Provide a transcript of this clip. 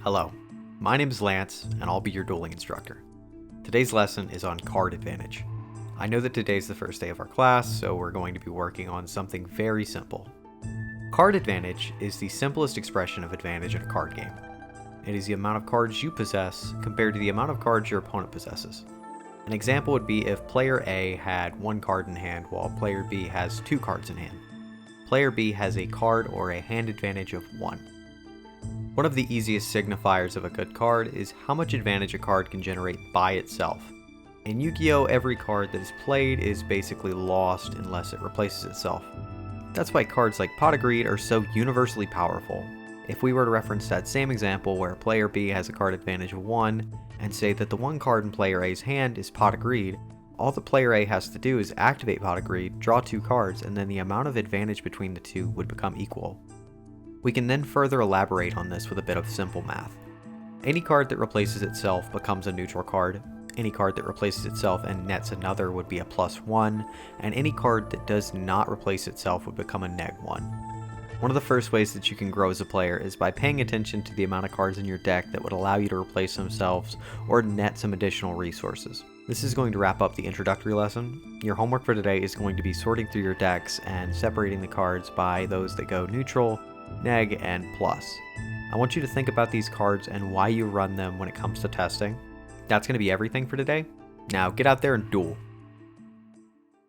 Hello, my name is Lance, and I'll be your dueling instructor. Today's lesson is on card advantage. I know that today's the first day of our class, so we're going to be working on something very simple. Card advantage is the simplest expression of advantage in a card game. It is the amount of cards you possess compared to the amount of cards your opponent possesses. An example would be if player A had one card in hand while player B has two cards in hand. Player B has a card or a hand advantage of 1. One of the easiest signifiers of a good card is how much advantage a card can generate by itself. In Yu-Gi-Oh, every card that is played is basically lost unless it replaces itself. That's why cards like Pot of Greed are so universally powerful. If we were to reference that same example where player B has a card advantage of 1 and say that the one card in player A's hand is Pot of Greed, all that player A has to do is activate Pot of Greed, draw 2 cards, and then the amount of advantage between the two would become equal. We can then further elaborate on this with a bit of simple math. Any card that replaces itself becomes a neutral card, any card that replaces itself and nets another would be a +1, and any card that does not replace itself would become a -1. One of the first ways that you can grow as a player is by paying attention to the amount of cards in your deck that would allow you to replace themselves or net some additional resources. This is going to wrap up the introductory lesson. Your homework for today is going to be sorting through your decks and separating the cards by those that go neutral, neg, and plus. I want you to think about these cards and why you run them when it comes to testing. That's going to be everything for today. Now get out there and duel.